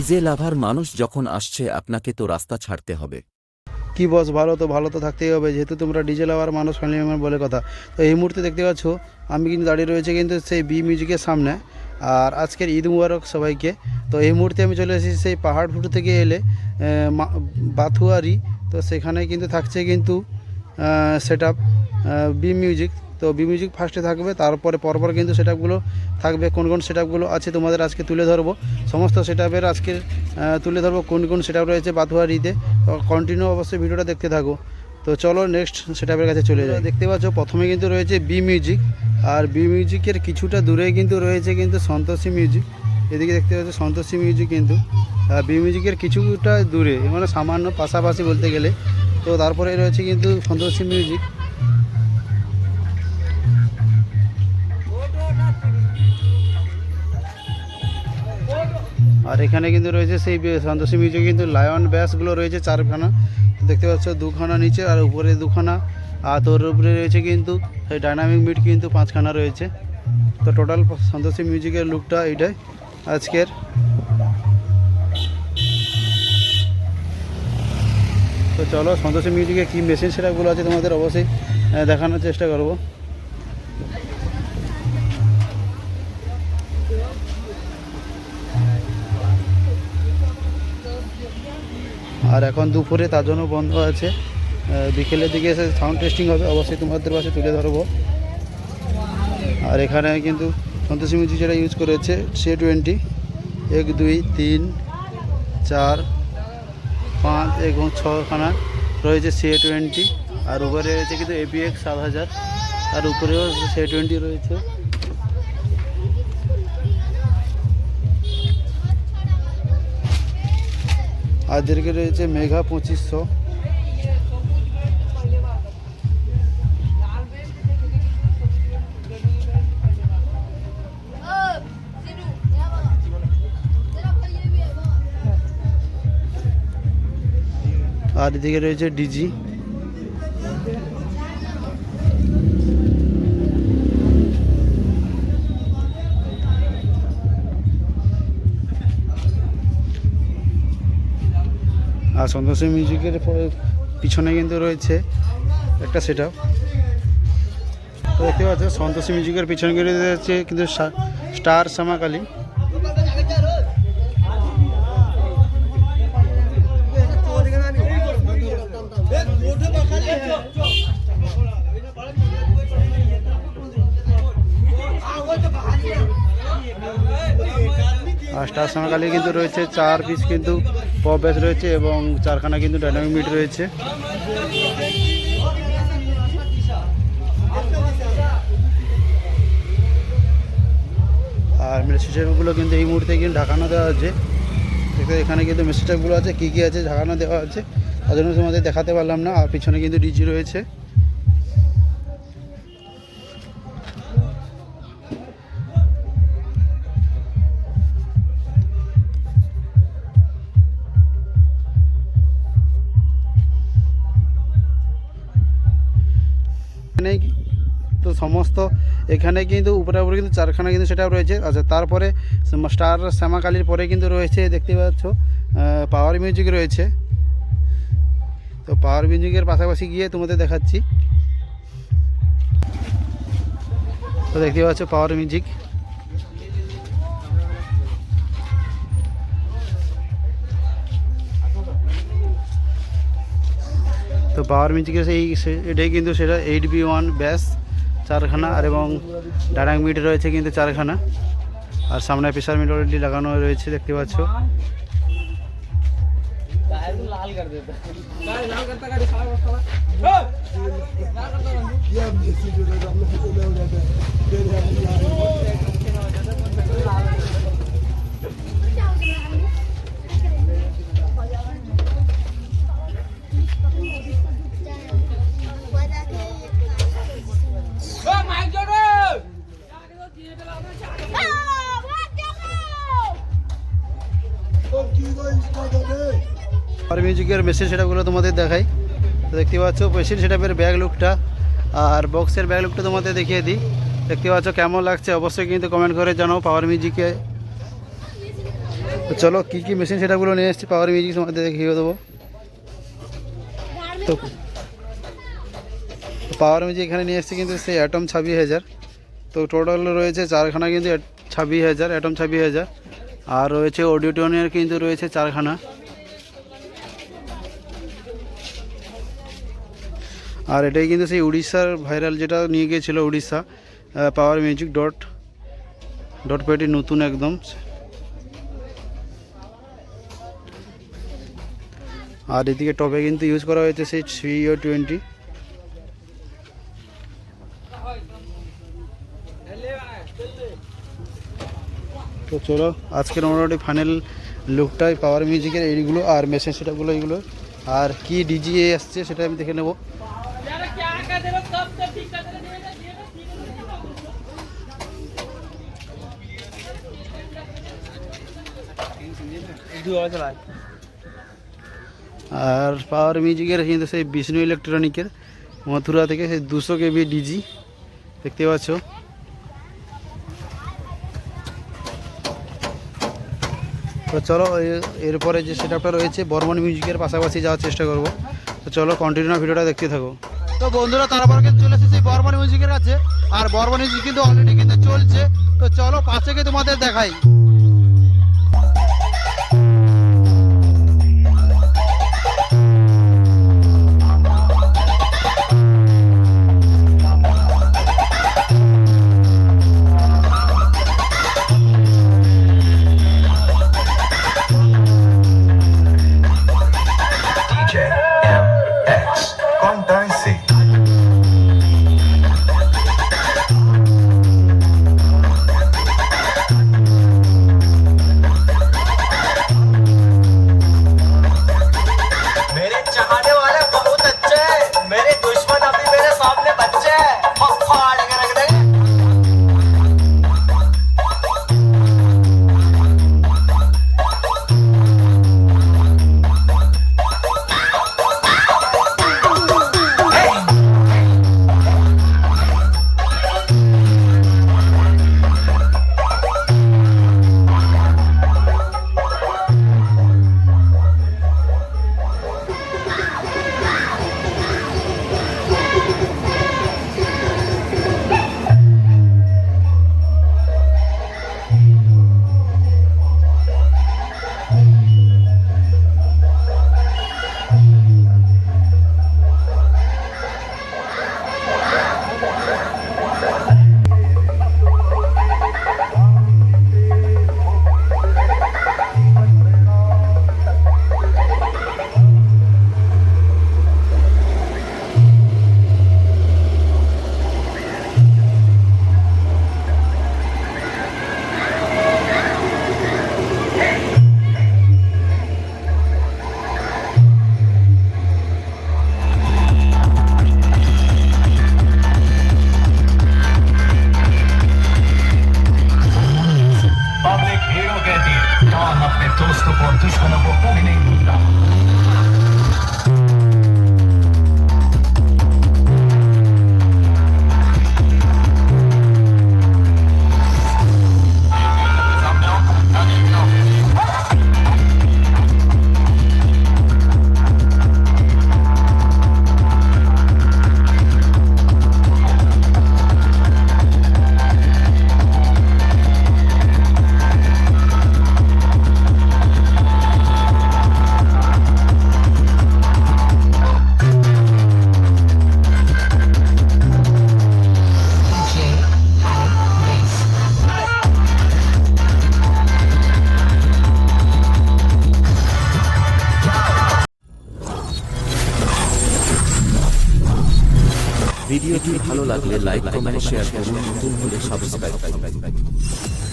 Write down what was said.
DJ লাভার মানুষ যখন আসছে আপনাকে তো রাস্তা ছাড়তে হবে। কি বস, ভালো তো থাকতেই হবে, যেহেতু তোমরা ডিজে লাভার মানুষ, ফ্যামিলি মেম্বার বলে কথা। তো এই মুহূর্তে দেখতে পাচ্ছ আমি কিন্তু দাঁড়িয়ে রয়েছে কিন্তু সেই বি মিউজিকের সামনে। আর আজকের ঈদ মুবারক সবাইকে। তো এই মুহূর্তে আমি চলে এসেছি সেই পাহাড় ফুটো থেকে এলে বাথুয়ারি। তো সেখানে কিন্তু থাকছে কিন্তু সেট আপ বি মিউজিক। তো বি মিউজিক ফার্স্টে থাকবে, তারপরে পরপর কিন্তু সেট আপগুলো থাকবে। কোন কোন সেট আপগুলো আছে তোমাদের আজকে তুলে ধরবো, সমস্ত সেট আপের আজকে তুলে ধরবো কোন কোন সেট আপ রয়েছে বাথুয়ারিতে। তো কন্টিনিউ অবশ্যই ভিডিওটা দেখতে থাকো। তো চলো নেক্সট সেট আপের কাছে চলে যাই। দেখতে পাচ্ছ প্রথমে কিন্তু রয়েছে বি মিউজিক, আর বি মিউজিকের কিছুটা দূরে কিন্তু রয়েছে কিন্তু সন্তোষী মিউজিক। এদিকে দেখতে পাচ্ছ সন্তোষী মিউজিক কিন্তু বি মিউজিকের কিছুটা দূরে, মানে সামান্য পাশাপাশি বলতে গেলে। তো তারপরে রয়েছে কিন্তু সন্তোষী মিউজিক। আর এখানে কিন্তু রয়েছে সেই সন্তোষী মিউজিক কিন্তু লায়ন ব্যাসগুলো রয়েছে 4খানা। দেখতে পাচ্ছ 2খানা নিচে আর উপরে 2খানা, আর তোর উপরে রয়েছে কিন্তু সেই ডাইনামিক মিট কিন্তু 5খানা রয়েছে। তো টোটাল সন্তোষী মিউজিকের লুকটা এইটাই আজকের। তো চলো সন্তোষী মিউজিকে কী মেশিন সেটআপগুলো আছে তোমাদের অবশ্যই দেখানোর চেষ্টা করব। আর এখন দুপুরে তার জন্য বন্ধ আছে, বিকেলের দিকে এসে সাউন্ড টেস্টিং হবে, অবশ্যই তোমাদের পাশে তুলে ধরবো। আর এখানে কিন্তু সন্তোষী মিউজিক যেটা ইউজ করেছে C20 1 2 3 4 5 এবং 6খানা রয়েছে C20। আর উপরে রয়েছে কিন্তু APX 7000, আর উপরেও C20 রয়েছে। আর দিকে রয়েছে মেঘা 2500। আর এদিকে রয়েছে ডিজি। আর সন্তোষী মিউজিকের পিছনে কিন্তু রয়েছে একটা সেট আপ। দেখতে পাচ্ছ সন্তোষী মিউজিকের পিছনে কিন্তু রয়েছে কিন্তু স্টার শ্যামাকালী। আর স্টার শ্যামাকালী কিন্তু রয়েছে 4 পিস কিন্তু পপ ব্যাস রয়েছে এবং 4খানা কিন্তু ডাইনামিক মিট রয়েছে। আর মেসেজগুলো কিন্তু এই মুহূর্তে কিন্তু ঢাকানো দেওয়া আছে। এখানে কিন্তু মেসেজগুলো আছে, কী কী আছে ঢাকানো দেওয়া আছে, তার জন্য তোমাদের দেখাতে পারলাম না। আর পিছনে কিন্তু ডিজি রয়েছে। তো সমস্ত এখানে কিন্তু উপরে কিন্তু 4খানা কিন্তু সেটা রয়েছে। আচ্ছা, তারপরে স্টার শ্যামাকালীর পরে কিন্তু রয়েছে দেখতে পাচ্ছ পাওয়ার মিউজিক রয়েছে। তো পাওয়ার মিউজিকের পাশাপাশি গিয়ে তোমাদের দেখাচ্ছি। তো দেখতে পাচ্ছ পাওয়ার মিউজিক। তো পাওয়ার মিউজিকের এটাই কিন্তু সেটা 8B1 ব্যাস 4খানা, আর এবং ডাইনামিক মিট রয়েছে কিন্তু 4খানা। আর সামনে প্রেসার মিট অলরেডি লাগানো রয়েছে দেখতে পাচ্ছ। আর মিউজিকের মেশিন সেটআপগুলো তোমাদের দেখাই। তো দেখতে পাচ্ছ মেশিন সেটআপের ব্যাগ লুকটা আর বক্সের ব্যাগ লুকটা তোমাদের দেখিয়ে দিই। দেখতে পাচ্ছ কেমন লাগছে অবশ্যই কিন্তু কমেন্ট করে জানাও। পাওয়ার মিউজিকে তো চলো কী কী মেশিন সেটাগুলো নিয়ে এসেছি পাওয়ার মিউজিক তোমাদের দেখিয়ে দেবো। তো পাওয়ার মিউজিক এখানে নিয়ে এসেছি কিন্তু সেই অ্যাটম 26,000। তো টোটাল রয়েছে চারখানা কিন্তু 26,000 অ্যাটম 26,000, আর রয়েছে অডিওটোনের কিন্তু রয়েছে চারখানা। আর এটাই কিন্তু সেই উড়িষ্যার ভাইরাল যেটা নিয়ে গিয়েছিল উড়িষ্যা, পাওয়ার মিউজিক ডট পেটি নতুন একদম। আর এদিকে টপে কিন্তু ইউজ করা হয়েছে সেই CO20। তো চলো আজকের মোটামুটি ফাইনাল লুকটাই পাওয়ার মিউজিকের এইগুলো আর মেশিন সেটাগুলো এইগুলো, আর কি ডিজিএ আসছে সেটা আমি দেখে নেব। আর পাওয়ার মিউজিকের কিন্তু সেই বিষ্ণু ইলেকট্রনিকের মথুরা থেকে সেই 200 KB ডিজি দেখতে পাচ্ছ। তো চলো এরপরে যে সেটআপটা রয়েছে বর্মন মিউজিকের পাশাপাশি যাওয়ার চেষ্টা করব। তো চলো কন্টিনিউ ভিডিওটা দেখতে থাকো। তো বন্ধুরা তারপর কিন্তু চলে এসেছি বর্মন মিউজিকের কাছে, আর বর্মন মিউজিক কিন্তু অলরেডি কিন্তু চলছে। তো চলো পাশে গিয়ে তোমাদের দেখাই। ভিডিওটি ভালো লাগলে লাইক কমেন্ট শেয়ার করুন, নতুন হলে সাবস্ক্রাইব করুন।